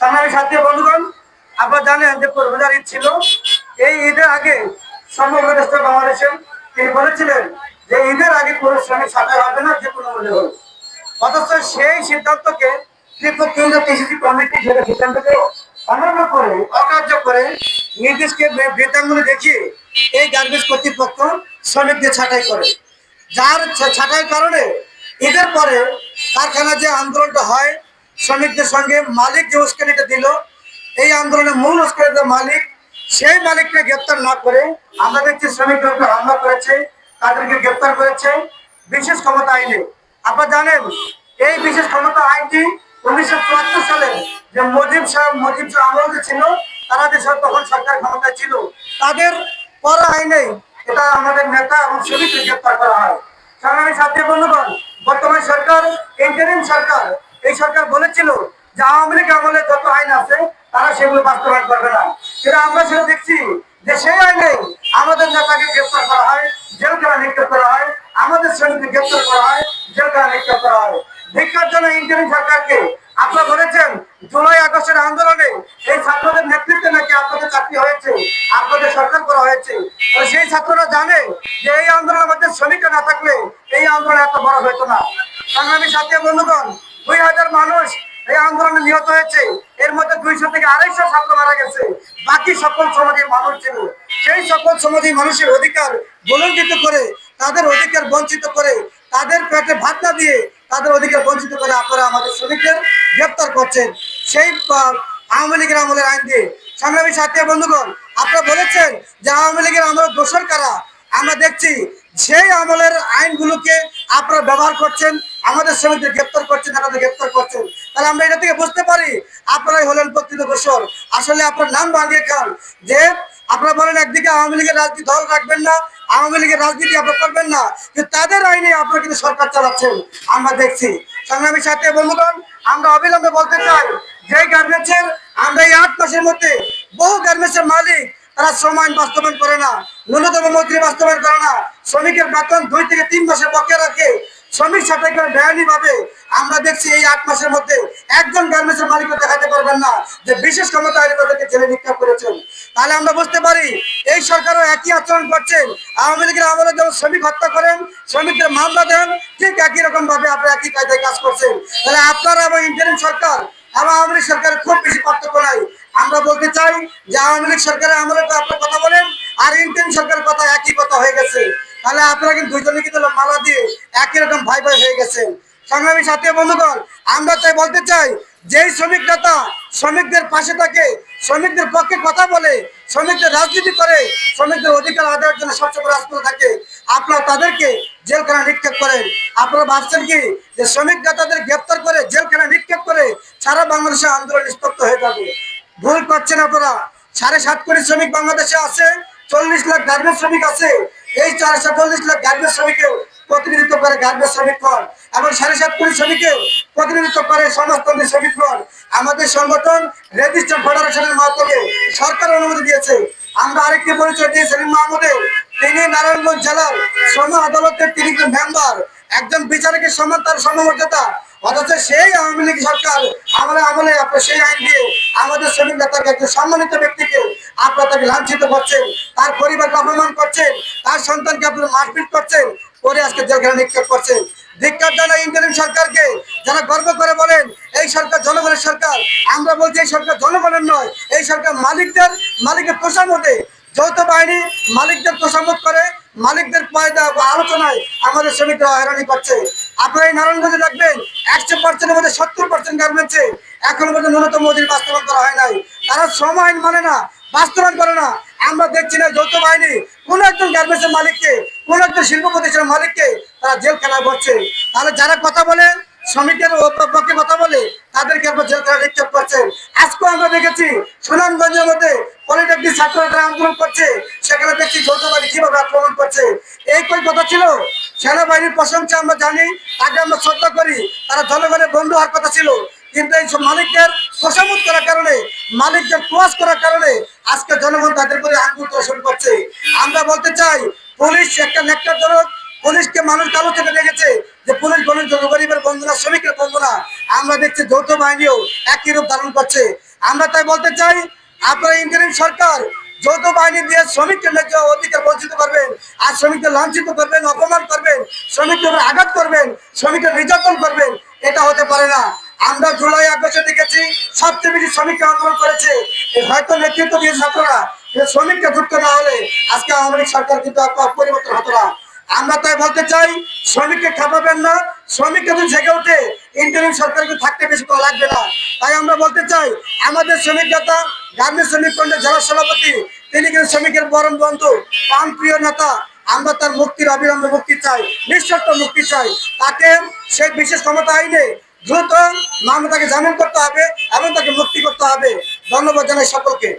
সংগ্রামী সাথী বন্ধুগণ, আপনারা জানেন যে পূর্বজার ঈদ ছিল। এই ঈদের আগে সমগ্র বাংলাদেশের তিনি বলেছিলেন যে ঈদের আগে কোনো শ্রমিক ছাঁটাই হবে না, যে কোনো মূল্যে হোক। অথচ সেই সিদ্ধান্তকে কেন্দ্রীয় কৃষি কমিটি সেটা সিদ্ধান্তকে অমান্য করে, অকার্য করে, নির্দিষ্ট বেতনগুলো দেখিয়ে এই গার্মেন্টস কর্তৃপক্ষ শ্রমিকদের ছাঁটাই করে। যার ছাঁটাইয়ের কারণে ঈদের পরে কারখানা যে আন্দোলনটা হয়, শ্রমিকদের সঙ্গে মালিক যে উস্কানিটা দিল, এই আন্দোলনের মূল উস্কানিত মালিক, সেই মালিককে গ্রেপ্তার না করে আমরা দেখছি শ্রমিকদের উপর হামলা করেছে, তাদেরকে গ্রেপ্তার করেছে বিশেষ ক্ষমতা আইনে। আপনারা জানেন এই বিশেষ ক্ষমতা আইনটি 1974 সালে যে মুজিব আমল যে ছিল, তারা যে তখন সরকার ক্ষমতায় ছিল, তাদের পর আইনে এটা আমাদের নেতা এবং শ্রমিককে গ্রেপ্তার করা হয়। সংগ্রামী সাথী বন্ধুগণ, বর্তমান সরকার ইন্টারিম সরকার, এই সরকার বলেছিল যে আওয়ামী লীগ আমলে যত আইন আছে তারা সেগুলো বাস্তবায়ন করবে না। কিন্তু আমরা সেটা দেখছি যে সেই আইনে আমাদের নেতাকে গ্রেপ্তার করা হয়, জেলখানা নিক্ষেপ করা হয়, আমাদের শ্রমিককে গ্রেপ্তার করা হয়, জেলখানা নিক্ষেপ করা হয়। ধিক্কার জন্য ইন্টারিম সরকারকে। আপনারা বলেছেন জুলাই আগস্টের আন্দোলনে এই ছাত্রদের নেতৃত্বে নাকি আপনাদের চাকরি হয়েছে, আপনাদের সরকার করা হয়েছে। সেই ছাত্ররা জানে যে এই আন্দোলনের মধ্যে শ্রমিকরা না থাকলে এই আন্দোলন এত বড় হতো না। সংগ্রামী সাথী বন্ধুগণ, 2000 মানুষ এই আন্দোলনে নিহত হয়েছে, এর মধ্যে 200 থেকে 250 ছাত্র মারা গেছে, বাকি সকল সমাজের মানুষ ছিল। সেই সকল সমাজের মানুষের অধিকার বলঞ্চিত করে, তাদের অধিকার বঞ্চিত করে, তাদের পেটে ভাত না দিয়ে তাদের অধিকার বঞ্চিত করে আপনারা আমাদের শ্রমিকদের গ্রেপ্তার করছেন সেই আওয়ামী লীগের আমলের আইন দিয়ে। সংগ্রামী সাথী বন্ধুগণ, আপনারা বলেছেন যে আওয়ামী লীগের আমলের দোষর কারা। আমরা দেখছি সেই আমলের আইনগুলোকে আপনারা ব্যবহার করছেন, আমাদের শ্রমিকদের গ্রেপ্তার করছেন, আপনাদের গ্রেপ্তার করছেন। তাহলে আমরা এটা থেকে বুঝতে পারি আপনারাই হলেন প্রকৃত দোষর। আসলে আপনার নাম ভাঙিয়ে খান যে আপনারা বলেন একদিকে আওয়ামী লীগের রাজনীতি দল রাখবেন না, আওয়ামী লীগের রাজনীতি আপনারা করবেন না, কিন্তু তাদের আইনে আপনারা কিন্তু সরকার চালাচ্ছেন আমরা দেখছি। সংগ্রামী সাথী বন্ধুগণ, আমরা অবিলম্বে বলতে চাই যে গার্মেন্টসের আমরা এই 8 মাসের মধ্যে বহু গার্মেন্টসের মালিক তারা শ্রম আইন বাস্তবায়ন করে না, ন্যূনতম মজুরি বাস্তবায়ন করে না, শ্রমিকের বেতন 2 থেকে 3 মাসে বকেয়া রাখে, শ্রমিক ছাঁটাই করে বেআইনি ভাবে। আমরা দেখছি এই 8 মাসের মধ্যে একজন গার্মেন্টসের মালিকও দেখাতে পারবেন না যে বিশেষ ক্ষমতা আইনে তাদেরকে জেলে নিক্ষেপ করেছেন। তাহলে আমরা বুঝতে পারি এই সরকারও একই আচরণ করছেন। আওয়ামী লীগের আমলে যেমন শ্রমিক হত্যা করেন, শ্রমিকদের মামলা দেন, ঠিক একই রকম ভাবে আপনারা একই কায়দায় কাজ করছেন। তাহলে আপনারা এবং ইন্টারিম সরকার এবং আওয়ামী লীগ সরকারের খুব বেশি পার্থক্য নাই। আমরা বলতে চাই যে আওয়ামী লীগ সরকারের আমলে তো আপনার কথা বলেন আর ইন্টারিম সরকারের কথা একই কথা হয়ে গেছে। তাহলে আপনারা কিন্তু দুইজনে কিন্তু মালা দিয়ে একই রকম ভাই ভাই হয়ে গেছেন। সংগ্রামী সাথী বন্ধুগণ, আমরা তাই বলতে চাই যেই শ্রমিক নেতা শ্রমিকদের পাশে থাকে, শ্রমিকদের পক্ষে কথা বলে, শ্রমিকদের রাজনীতি করে, শ্রমিকদের অধিকার আদায়ের জন্য সবসময় রাজপথে থাকে, আপনারা তাদেরকে জেলখানা নিক্ষেপ করেন। আপনারা ভাবছেন কি যে শ্রমিক নেতাদের গ্রেপ্তার করে জেলখানা নিক্ষেপ করে সারা বাংলাদেশে আন্দোলন স্তব্ধ হয়ে যাবে? ভুল করছেন আপনারা। 7.5 কোটি শ্রমিক বাংলাদেশে আছে, 40 লাখ গার্মেন্টস শ্রমিক আছে। এই 440 লাখ গার্মেন্টস শ্রমিকের প্রতিনিধিত্ব করে গার্মেন্টস শ্রমিকগণ এবং 7.5 কোটি শ্রমিকের প্রতিনিধিত্ব করে সমাজতন্ত্রী শ্রমিকগণ। আমাদের সংগঠন রেজিস্টার্ড ফেডারেশনের মাধ্যমে সরকার অনুমতি দিয়েছে। আমরা আরেকটি পরিচয় দিয়েছি সেলিম মাহমুদের। তিনি নারায়ণগঞ্জ জেলার শ্রম আদালতের তিনি মেম্বার, একজন বিচারকের সমান তার সমমর্যাদা। অথচ সেই আওয়ামী লীগ সরকার আমলে আপনার সেই আইন দিয়ে আমাদের শ্রমিক নেতাকে, একজন সম্মানিত ব্যক্তিকে আপনারা তাকে লাঞ্ছিত করছেন, তার পরিবারকে অপমান করছেন, তার সন্তানকে আপনারা মারপিট করছেন, করে আজকে জেলখানা নিক্ষেপ করছেন। ধিক্কার জানাই ইন্টারিম সরকারকে, যারা গর্ব করে বলেন এই সরকার জনগণের সরকার। আমরা বলছি এই সরকার জনগণের নয়, এই সরকার মালিকের তোষামতে, যৌথ বাহিনী মালিকদের তোষামত করে, মালিকদের আলোচনায় আমাদের শ্রমিকরা হয়রানি করছে। আপনারা এই নারায়ণগঞ্জে দেখবেন 100%-এর মধ্যে 70% গার্মেন্টসে এখনো পর্যন্ত ন্যূনতম মজুরি বাস্তবায়ন করা হয় নাই। তারা শ্রম আইন মানে না, বাস্তবায়ন করে না। আমরা দেখছি না যৌথ বাহিনী কোন একজন গার্মেন্টসের মালিককে, কোন একজন শিল্প প্রতিষ্ঠানের মালিককে তারা জেলখানায় ভরছে। তাহলে যারা কথা বলে, শ্রমিকের পক্ষে কথা বলে, তাদেরকে আপনার জেলখানায় নিক্ষেপ করছেন। আজকেও আমরা দেখেছি সুনামগঞ্জের মধ্যে পলিটেকনিক ছাত্ররা আন্দোলন করছে, সেখানে দেখছি যৌথ বাহিনী কিভাবে আক্রমণ করছে। এই কই কথা ছিল? সেনাবাহিনীর প্রশংসা আমরা জানি, তাকে আমরা শ্রদ্ধা করি, তারা জনগণের বন্ধু হওয়ার কথা ছিল। কিন্তু এই সব মালিকদের তোষামত করার কারণে, মালিকদের ক্রস করার কারণে আজকে জনগণ তাদের করে আঙ্গুল তোষণ করছে। আমরা বলতে চাই পুলিশ একটা নেককারজনক, পুলিশকে মানুষ কালো চোখে দেখেছে যে পুলিশ গরিবের বন্ধু না, শ্রমিকের বন্ধু না। আমরা দেখছি যৌথ বাহিনীও একই রূপ ধারণ করছে। আমরা তাই বলতে চাই, আপনারা ইন্টারিম সরকার যৌথ বাহিনী দিয়ে শ্রমিকদের ন্যায্য অধিকার বঞ্চিত করবেন, আর শ্রমিকদের লাঞ্ছিত করবেন, অপমান করবেন, শ্রমিকদের উপর আঘাত করবেন, শ্রমিকদের নির্যাতন করবেন, এটা হতে পারে না। আমরা জুলাই আগস্টে দেখেছি সবচেয়ে বেশি শ্রমিকরা আন্দোলন করেছে, হয়তো নেতৃত্ব দিয়ে ছাত্ররা, কিন্তু শ্রমিকরা যুক্ত না হলে আজকে আওয়ামী লীগ সরকার কিন্তু পরিবর্তন হতো না। আমরা তাই বলতে চাই, শ্রমিককে খেপাবেন না, শ্রমিককে যদি জেগে ওঠে ইন্টারিম সরকারকে থাকতে বেশি করা লাগবে না। তাই আমরা বলতে চাই, আমাদের শ্রমিক নেতা গার্মেন্টস শ্রমিক কংগ্রেসের জেলা সভাপতি, তিনি কিন্তু শ্রমিকের পরম বন্ধু, প্রাণ প্রিয় নেতা। আমরা তার মুক্তির অবিলম্বে মুক্তি চাই, নিঃশর্ত মুক্তি চাই। তাকে সেই বিশেষ ক্ষমতা আইনে দ্রুত মামলা তাকে জামিন করতে হবে এবং তাকে মুক্তি করতে হবে। ধন্যবাদ জানাই সকলকে।